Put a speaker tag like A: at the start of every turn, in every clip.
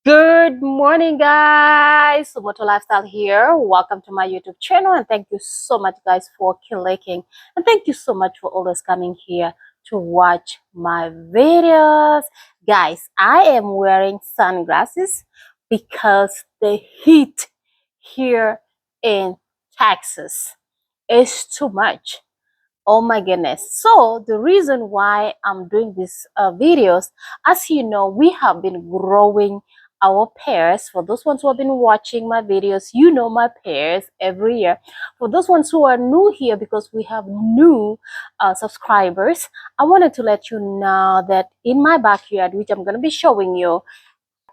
A: Good morning, guys. Sumoto Lifestyle here. Welcome to my YouTube channel, and thank you so much, guys, for clicking. And thank you so much for always coming here to watch my videos. Guys, I am wearing sunglasses because the heat here in Texas is too much. Oh my goodness. So the reason why I'm doing these videos, as you know, we have been growing our pears. For those ones who have been watching my videos, you know my pears every year. For those ones who are new here, because we have new subscribers, I wanted to let you know that in my backyard, which I'm going to be showing you,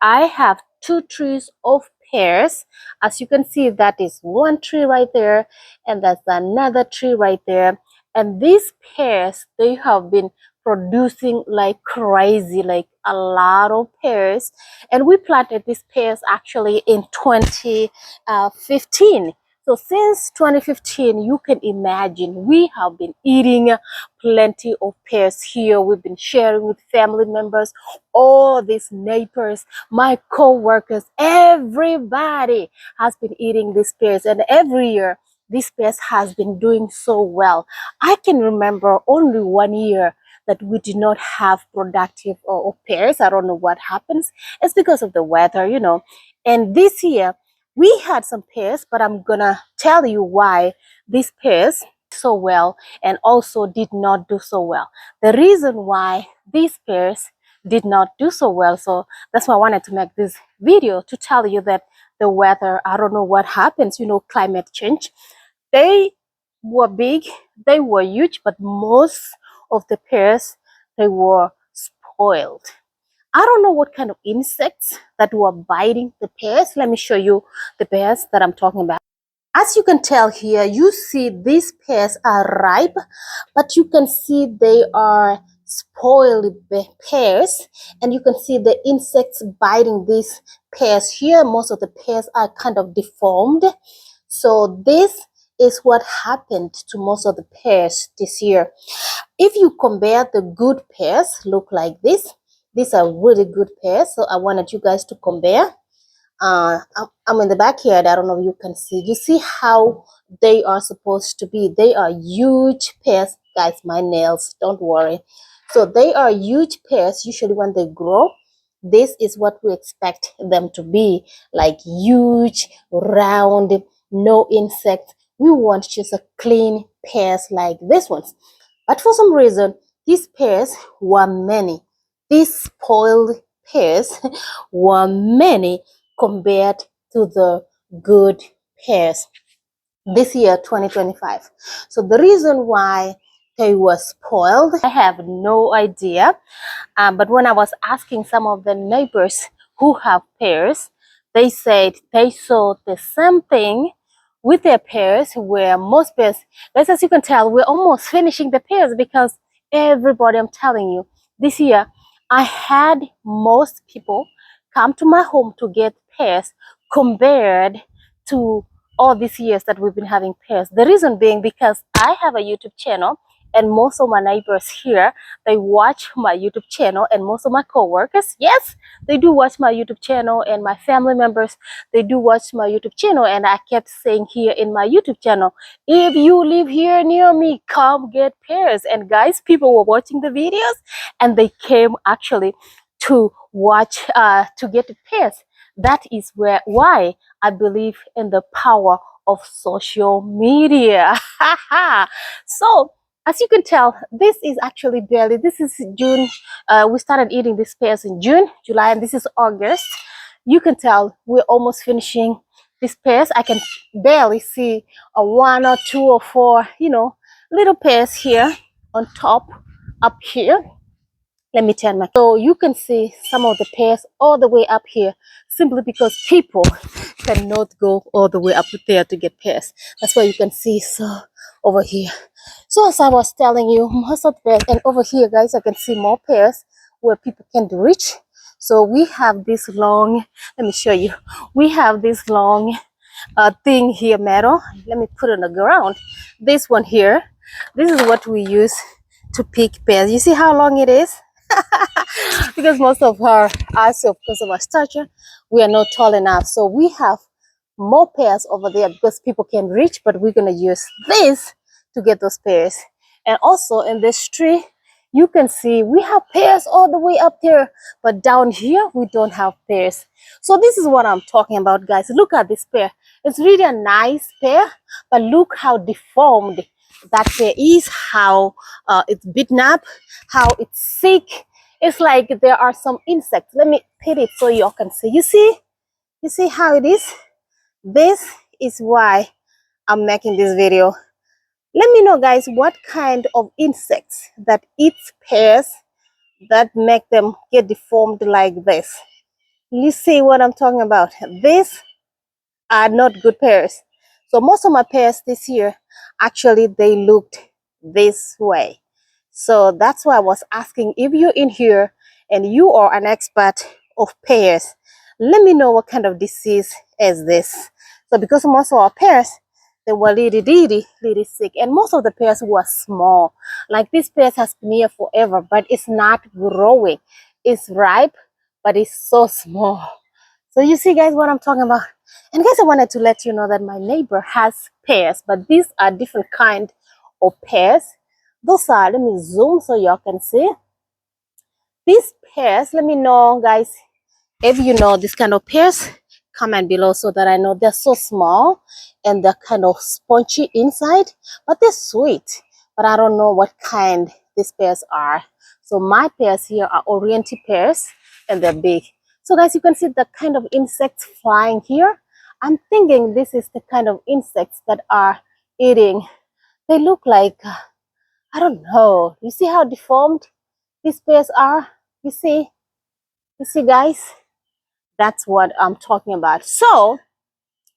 A: I have two trees of pears. As you can see, that is one tree right there, and that's another tree right there. And these pears, they have been producing like crazy, like a lot of pears. And we planted these pears actually in 2015. So since 2015, you can imagine we have been eating plenty of pears here. We've been sharing with family members, all these neighbors, my co-workers, everybody has been eating these pears, and every year this pears has been doing so well. I can remember only one year that we did not have productive pears. I don't know what happens. It's because of the weather, you know. And this year we had some pears, but I'm gonna tell you why these pears so well and also did not do so well. The reason why these pears did not do so well, so that's why I wanted to make this video to tell you that the weather, I don't know what happens, you know, climate change. They were big, they were huge, but most of the pears, they were spoiled. I don't know what kind of insects that were biting the pears. Let me show you the pears that I'm talking about. As you can tell here, you see these pears are ripe, but you can see they are spoiled pears, and you can see the insects biting these pears here. Most of the pears are kind of deformed. So this is what happened to most of the pears this year. If you compare the good pears, look like this. These are really good pears. So I wanted you guys to compare. I'm in the backyard. I don't know if you can see. You see how they are supposed to be. They are huge pears. Guys, my nails, don't worry. So they are huge pears. Usually when they grow, this is what we expect them to be. Like huge, round, no insects. We want just a clean pears like this ones. But for some reason, these pears were many. These spoiled pears were many compared to the good pears this year 2025. So the reason why they were spoiled, I have no idea. But when I was asking some of the neighbors who have pears, they said they saw the same thing with their pears, where most pears, as you can tell, we're almost finishing the pears because everybody, I'm telling you, this year I had most people come to my home to get pears compared to all these years that we've been having pears. The reason being because I have a YouTube channel, and most of my neighbors here, they watch my YouTube channel, and most of my co-workers, yes, they do watch my YouTube channel, and my family members, they do watch my YouTube channel. And I kept saying here in my YouTube channel, if you live here near me, come get pears. And guys, people were watching the videos, and they came actually to watch to get the pears. That is why I believe in the power of social media. So as you can tell, this is actually barely, this is June. We started eating these pears in June, July, and this is August. You can tell we're almost finishing these pears. I can barely see a one or two or four, you know, little pears here on top up here. Let me turn my, so you can see some of the pears all the way up here, simply because people cannot go all the way up there to get pears. That's why you can see so over here. So as I was telling you, most of the pears, and over here, guys, I can see more pears where people can reach. So we have this long, let me show you. We have this long thing here, metal. Let me put it on the ground. This one here, this is what we use to pick pears. You see how long it is? Because most of ourselves because of our stature, we are not tall enough. So we have more pears over there because people can reach, but we're going to use this to get those pears. And also in this tree, you can see we have pears all the way up there, but down here we don't have pears. So this is what I'm talking about, guys. Look at this pear. It's really a nice pear, but look how deformed that pear is, how it's beaten up, how it's sick. It's like there are some insects. Let me hit it so you can see. You see how it is? This is why I'm making this video. Let me know, guys, what kind of insects that eat pears that make them get deformed like this. You see what I'm talking about? These are not good pears. So most of my pears this year, actually, they looked this way. So that's why I was asking, if you're in here and you are an expert of pears, let me know what kind of disease is this. So because most of our pears, they were really sick, and most of the pears were small. Like this pears has been here forever, but it's not growing. It's ripe, but it's so small. So you see, guys, what I'm talking about. And guys, I wanted to let you know that my neighbor has pears, but these are different kind of pears. Those are, let me zoom so y'all can see. These pears, let me know, guys, if you know this kind of pears, comment below so that I know. They're so small and they're kind of spongy inside, but they're sweet. But I don't know what kind these pears are. So my pears here are oriented pears and they're big. So guys, you can see the kind of insects flying here. I'm thinking this is the kind of insects that are eating. They look like, I don't know. You see how deformed these pears are? You see guys? That's what I'm talking about. So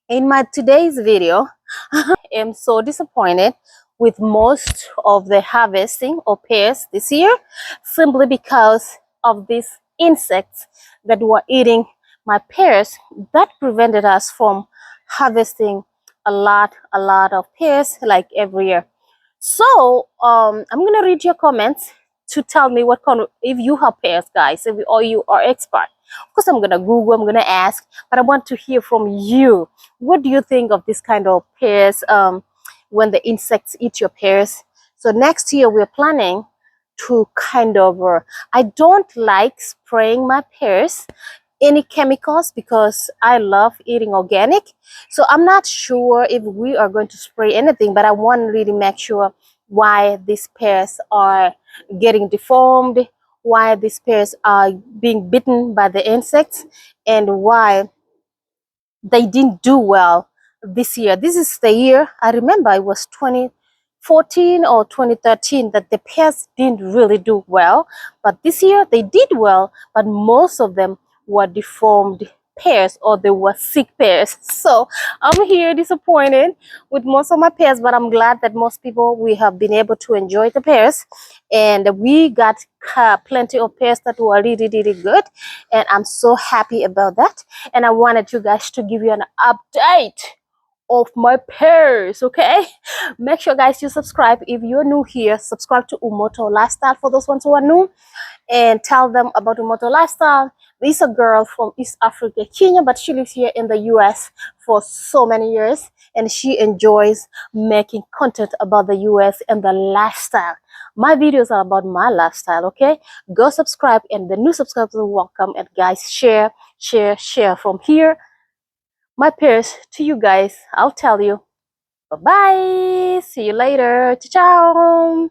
A: in my today's video, I am so disappointed with most of the harvesting of pears this year, simply because of these insects that were eating my pears. That prevented us from harvesting a lot of pears like every year. So I'm gonna read your comments to tell me what kind of, if you have pears, guys, if or you are expert. Of course, I'm gonna Google, I'm gonna ask, but I want to hear from you. What do you think of this kind of pears when the insects eat your pears? So next year we're planning to kind of, I don't like spraying my pears any chemicals because I love eating organic. So I'm not sure if we are going to spray anything, but I want to really make sure why these pears are getting deformed, why these pears are being bitten by the insects, and why they didn't do well this year. This is the year, I remember it was 2014 or 2013 that the pears didn't really do well, but this year they did well, but most of them were deformed pears, or they were sick pears. So I'm here disappointed with most of my pears, but I'm glad that most people, we have been able to enjoy the pears, and we got plenty of pears that were really good, and I'm so happy about that. And I wanted you guys to give you an update of my pears. Okay, make sure, guys, you subscribe. If you're new here, subscribe to Umoto Lifestyle for those ones who are new, and tell them about Umoto Lifestyle. This is a girl from East Africa, Kenya, but she lives here in the US for so many years, and she enjoys making content about the US and the lifestyle. My videos are about my lifestyle. Okay, go subscribe, and the new subscribers are welcome. And guys, share from here my peers to you guys. I'll tell you. Bye bye. See you later. Ciao ciao.